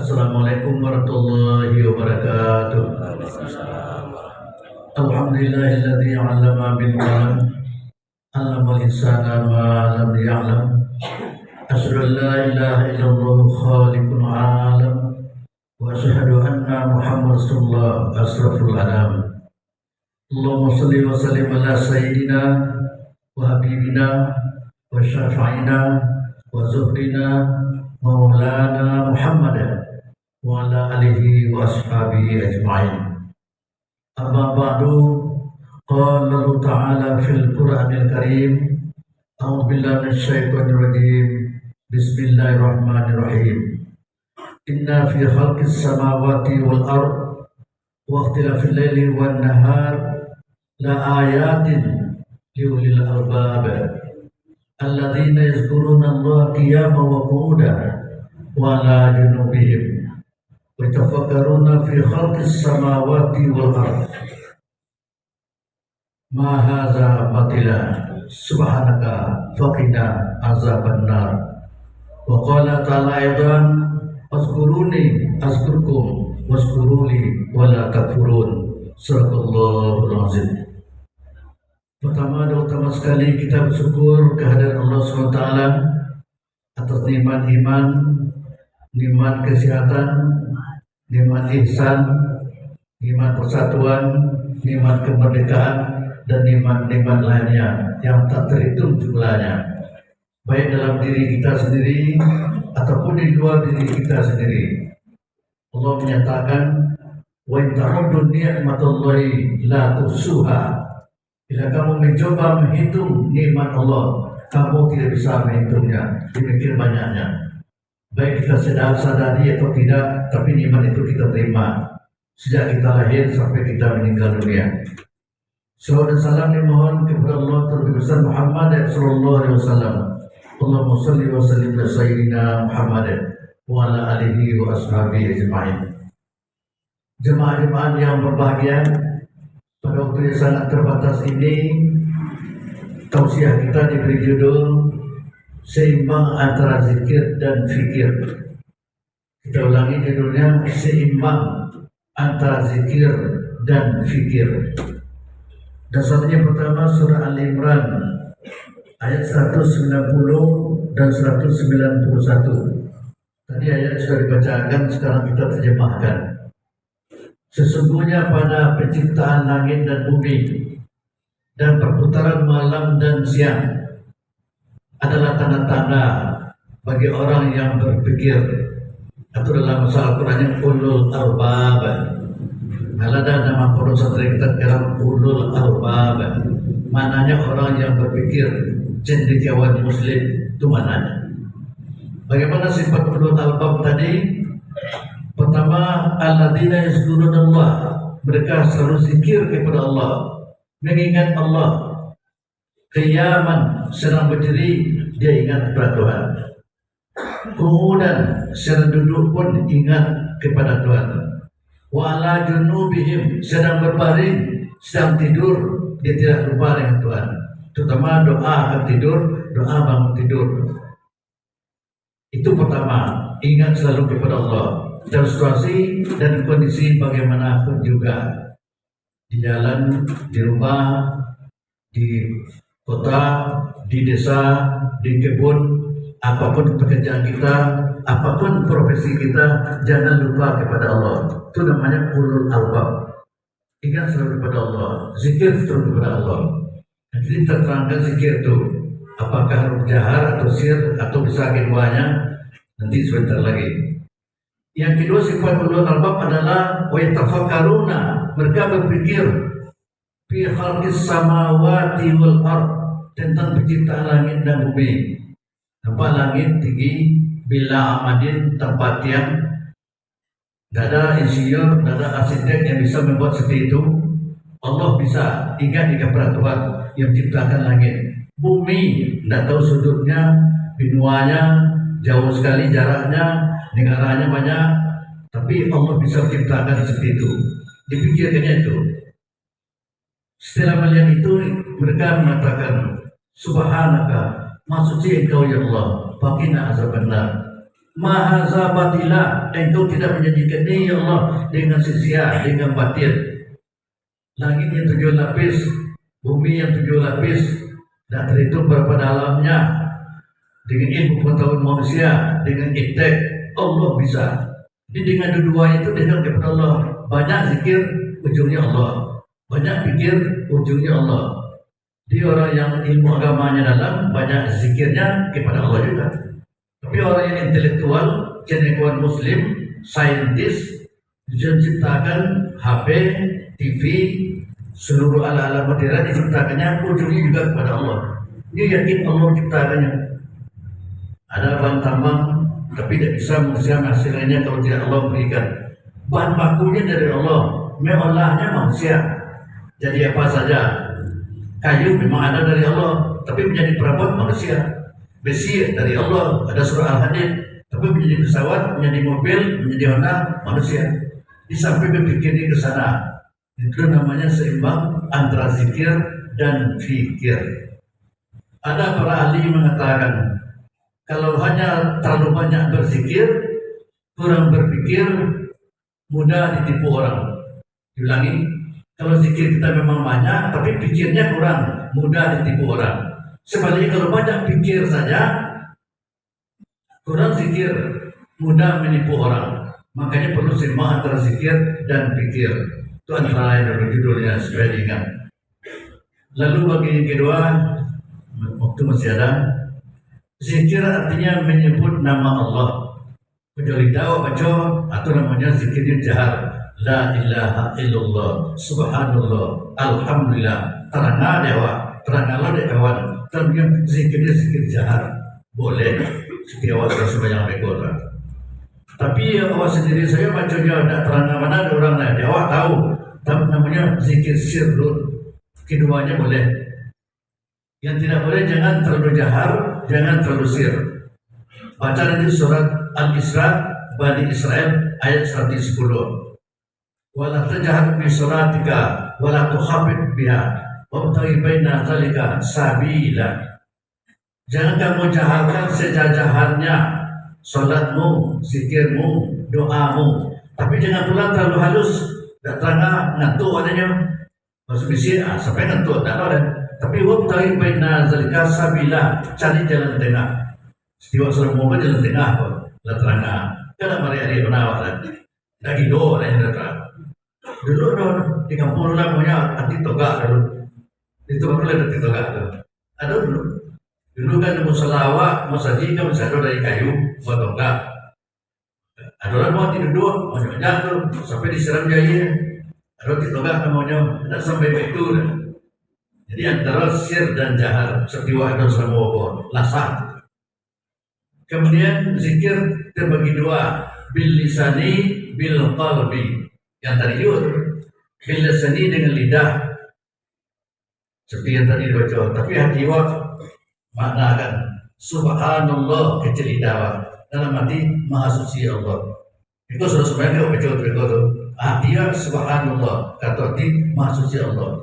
Assalamualaikum warahmatullahi wabarakatuh. Alhamdulillahilladzi 'allama bil qalam, 'allamal insana ma lam ya'lam. Asyhadu an la ilaha illallah khaliqul 'alam wa asyhadu anna Muhammadar rasulullah asraful anam. Allahumma shalli wa sallim ala sayyidina wa habibina wa syafi'ina wa zuhrina maulana Muhammadan wa ala alihi wa ashabihi ajma'in. Amma ba'du, qala Allah ta'ala fil Qur'anil Karim, a'udzu billahi minasyaitonir rajim. Bismillahirrahmanirrahim. Inna fi khalqis samawati wal ard wa ikhtilafil laili wan nahar la ayatin li ulil albab alladzina yazkuruna Allaha qiyaman wa qu'udan wa ala junubihim wa yatafakkaruna fi khalqis samawati wal ard ma hadza batila subhanaka faqina azabannar. Wa qala ta'ala aidan azkuruni azkurkum wazkuruli wa la takfurun. Sadaqallahul azim. Pertama dan utama sekali kita bersyukur kehadiran Allah SWT atas nikmat iman, nikmat kesehatan, nikmat ihsan, nikmat persatuan, nikmat kemerdekaan, dan nikmat-nikmat lainnya yang tak terhitung jumlahnya, baik dalam diri kita sendiri ataupun di luar diri kita sendiri. Allah menyatakan, wa in ta'uddu ni'matallahi la tuhsuha. Bila kamu mencoba menghitung nikmat Allah, kamu tidak bisa menghitungnya, demikian banyaknya. Baik kita sadari atau tidak, tapi nikmat itu kita terima sejak kita lahir sampai kita meninggal dunia. Salawat dan salam dimohon kepada Allah terlebih besar Muhammad sallallahu alaihi wasallam. Allahumma shalli wa sallim ala sayyidina Muhammad wa ala alihi wa ashabihi ajma'in. Jemaah-jemaah yang berbahagia, pada waktu yang sangat terbatas ini, tausiah kita diberi judul seimbang antara zikir dan fikir. Kita ulangi judulnya, seimbang antara zikir dan fikir. Dasarnya pertama surah Al-Imran ayat 190 dan 191. Tadi ayat sudah dibacakan, sekarang kita terjemahkan. Sesungguhnya pada penciptaan langit dan bumi dan perputaran malam dan siang adalah tanda-tanda bagi orang yang berpikir, atau dalam bahasa Al-Quran ulul albab. Malah ada nama pondok pesantren kita sekarang ulul albab. Mananya orang yang berpikir, cendekiawan muslim itu mananya. Bagaimana sifat ulul albab tadi? Pertama, alladzina yazkuruna Allah, mereka selalu zikir kepada Allah, mengingat Allah. Qiyaman, sedang berdiri, dia ingat kepada Tuhan. Qu'udan, sedang duduk pun ingat kepada Tuhan. Wa ala junubihim, sedang berbaring, sedang tidur, dia tidak lupa dengan Tuhan. Terutama doa akan tidur, doa bangun tidur. Itu pertama, ingat selalu kepada Allah. Dalam situasi dan kondisi bagaimanapun juga, di jalan, di rumah, di kota, di desa, di kebun, apapun pekerjaan kita, apapun profesi kita, jangan lupa kepada Allah. Itu namanya ulul albab. Ingat selalu kepada Allah, zikir selalu kepada Allah. Jadi terangkan zikir itu, apakah huruf jahar atau sir atau bisa keduanya, nanti sebentar lagi. Yang kedua, sifat ulul albab adalah wa yatafakkaruna, mereka berpikir fi khalqis samawati wal ard, tentang penciptaan langit dan bumi. Nampak langit tinggi, bila amadin, tempat yang tidak ada insinyur, tidak ada arsitek yang bisa membuat seperti itu. Allah bisa, ingat kepada Tuhan yang menciptakan langit. Bumi, tidak tahu sudutnya, benuanya, jauh sekali jaraknya, negaranya banyak, tapi Allah bisa menciptakan seperti itu. Dipikirkannya itu. Setelah melihat itu, mereka mengatakan, Subhanaka, maha suci Engkau ya Allah, faqina azabannar. Mahaza batila, engkau tidak menjadikan ini ya Allah dengan sia-sia, dengan batil. Langit yang 7 lapis, bumi yang 7 lapis, dan terhitung berapa dalamnya. Dengan ilmu pengetahuan manusia, dengan iptek, Allah bisa. Jadi dengan dua-duanya itu dengan kepada Allah. Banyak zikir, ujungnya Allah. Banyak pikir, ujungnya Allah. Dia orang yang ilmu agamanya dalam, banyak zikirnya kepada Allah juga. Tapi orang yang intelektual, cendekiawan muslim, saintis, diciptakan HP, TV, seluruh ala-ala modern diciptakannya, ujungnya juga kepada Allah. Dia yakin Allah menciptakannya. Ada bahan tambang, tapi tidak bisa manusia menghasilkannya kalau tidak Allah berikan. Bahan bakunya dari Allah, mengolahnya manusia. Jadi apa saja, kayu memang ada dari Allah, tapi menjadi perabot manusia. Besi dari Allah, ada surah Al-Hadid, tapi menjadi pesawat, menjadi mobil, menjadi Honda, manusia. Di samping berpikir ke sana, itu namanya seimbang antara zikir dan fikir. Ada para ahli mengatakan, kalau hanya terlalu banyak berzikir, kurang berpikir, mudah ditipu orang. Diulangi, kalau zikir kita memang banyak, tapi pikirnya kurang, mudah ditipu orang. Sebaliknya kalau banyak pikir saja, kurang zikir, mudah menipu orang. Makanya perlu seimbang antara zikir dan pikir. Itu antara lain dari judulnya supaya diingat. Lalu bagi yang kedua, waktu masih ada, zikir artinya menyebut nama Allah. Kecuali dakwah baca atau namanya zikirnya jahar. La ilaha illallah, subhanallah, alhamdulillah, terangah dewa, teranglah kawan. Tapi zikirnya zikir jahar boleh setiap waktu sebanyak mereka. Tapi awak sendiri saya bacanya tidak terang mana ada orang lain. Awak tahu, tapi namanya zikir sirrun. Keduanya boleh. Yang tidak boleh jangan terlalu jahar, jangan terlalu sir. Baca nanti surat Al-Isra Bani Israel ayat 110. Wala tajhar bi salatika wala tukhafit biha. Wabtaghi baina dzalika sabila. Jangan kamu jaharkan sejajarnya salatmu, zikirmu, doamu. Tapi jangan pula terlalu halus. Tak terang ngantuk adanya. Masuk misi sampai ngantuk tak ada. Tapi wabtaghi baina dzalika sabila. Cari jalan tengah. Setiap selama jalan tengah pun. Tak terang. Kada mari hari penawar. Dah gilo ada terang. Dulu di kampung orang punya anti toga dulu. Itu baru ada anti toga tu. Ada dulu. Dulu kan musalawat, masjid kan masih ada dari kayu, buat toga. Ada orang mau tidur dua, mau nyok tu sampai disiram jahit. Ada anti toga namanya, ada sampai itu. Jadi antara sir dan jahar, setiwa ada selama wabah, lasat. Kemudian zikir terbagi dua, bil lisani, bil qalbi. Yang tadi juga bil lisani dengan lidah, seperti yang tadi dibaca. Tapi hati wak maknakan subhanallah kecil lidah wak. Dalam hati maha suci Allah. Itu sudah sebenarnya baca itu. Hati subhanallah, kata hati maha suci Allah.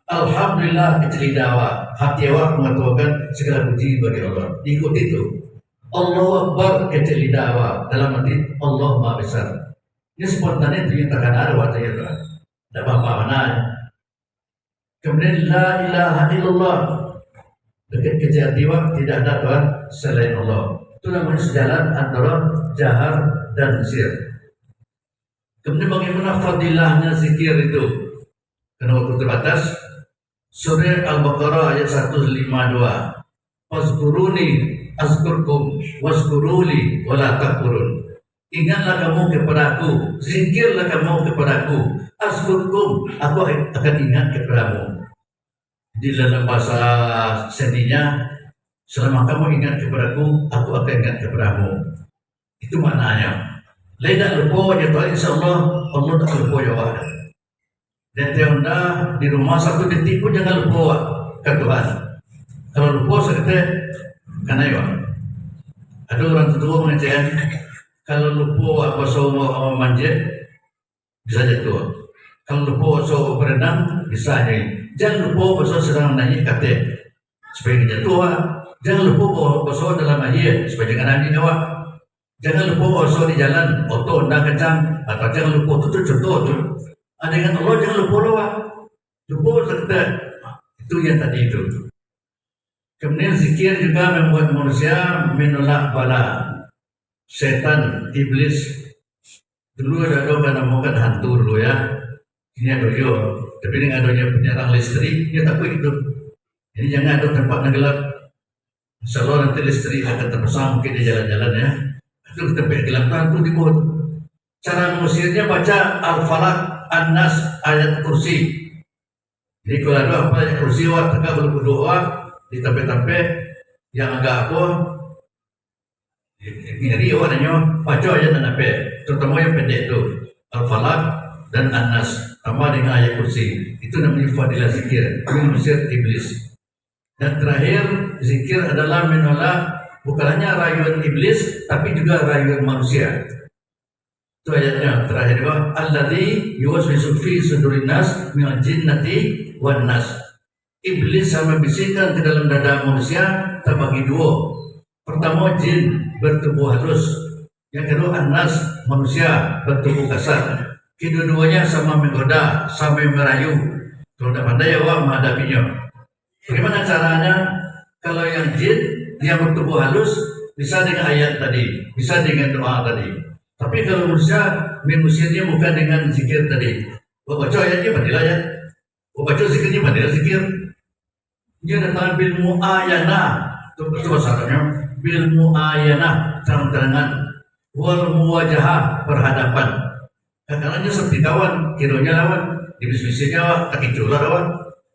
Alhamdulillah kecil lidah wak. Hati wak mengatakan segala puji bagi Allah. Ikut itu. Allahu Akbar kecil lidah wak. Dalam hati Allah maha besar. Ini spontan itu yang takkan ada waktu itu. Tidak apa-apa mana. Kemudian la ilaha illallah. Dekat kejadian tidak ada Tuhan selain Allah. Itu namanya sejalan antara jahar dan sir. Kemudian bagaimana fadilahnya zikir itu? Karena waktu terbatas. Surah Al-Baqarah ayat 152. Fazkuruni azkurkum wazkuruli wala takfurun. Ingatlah kamu kepadaku, zikirlah kamu kepadaku, azkurkum, aku akan ingat kepadamu. Di dalam bahasa sendinya, selama kamu ingat kepadaku, aku akan ingat kepadamu. Itu maknanya. Lain tak lupa ya Tuhan, insya Allah tak lupa ya Allah. Dan tiada di rumah satu detik pun jangan lupa ke Tuhan. Kalau lupa sekete, karena ya. Ada orang tua mengatakan, kalau lupa apa soal manjat bisa jatuh. Kalau lupa soal berenang bisa jadi. Jangan lupa apa soal sedang naik kate supaya jatuh. Jangan lupa apa soal dalam air supaya jangan nangis awak. Jangan lupa oso di jalan, oto hendak kencang, atau jangan lupa itu contoh tu. Dengan Allah jangan lupa lawa. Lupa serta itu yang tadi itu. Kemudian zikir juga membuat manusia menolak bala setan, iblis. Dulu ada kan namakan hantu dulu ya. Ini ada yo, tapi dengan adanya penyerang listrik, dia takut itu. Jadi jangan ada tempat yang gelap. Insya Allah nanti listrik akan terpasang mungkin di jalan-jalan ya. Itu tempat gelap itu di bawah. Cara mengusirnya baca Al-Falaq, An-Nas, ayat kursi. Jadi kalau ada apa ayat kursi, tegak berdoa di tempat-tempat yang agak apa, ngeri orangnya baca ayat apa, terutama yang pendek itu Al-Falaq dan An-Nas, tambah dengan ayat kursi. Itu namanya fadilah zikir, mengusir iblis. Dan terakhir, zikir adalah menolak bukan hanya rayuan iblis, tapi juga rayuan manusia. Itu ayatnya terakhir, alladzi yuwaswisu fi sudurin nas minal jinnati wan nas. Iblis sama bisikan ke dalam dada manusia terbagi dua. Pertama jin bertubuh halus, yang kedua an-nas manusia bertubuh kasar. Kedua-duanya sama menggoda, sama merayu. Kalau tidak pandai awak menghadapinya. Bagaimana caranya? Kalau yang jin yang bertubuh halus bisa dengan ayat tadi, bisa dengan doa tadi. Tapi kalau manusia bukan dengan zikir tadi. Baca ayatnya badilah ayat. Baca zikirnya badilah zikir. Dia datang bil muayana. Itu bahasanya bil muayana, terang-terangan. Wal muwajahah, berhadapan. Kadang-kadang seperti kawan, kiranya lawan, dibis-bisnya tak iculah lawan.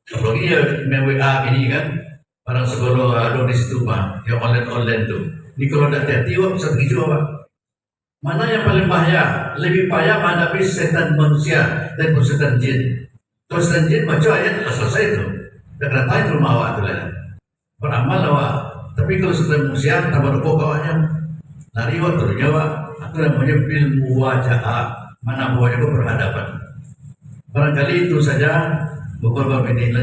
Apalagi ya WA ini kan, orang sekolah ada di situ mah, yang online tuh. Ini kalau tidak hati-hati, bisa begitu apa? Mana yang paling bahaya? Lebih payah menghadapi setan manusia dan setan jin. Kalau setan jin baca ayat selesai itu, dan datang itu rumah awak tu lah. Beramal awak. Tapi kalau setan manusia tambah rokok kawannya, lari awak turunnya awak. Itu namanya bil muwajahah. Mana muwajah itu berhadapan. Barangkali itu saja. Beberapa menit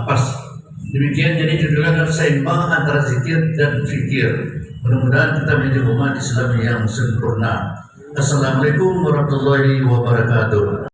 pas. Demikian jadi judulnya adalah seimbang antara zikir dan fikir. Mudah-mudahan kita menjadi umat Islam yang sempurna. Assalamualaikum warahmatullahi wabarakatuh.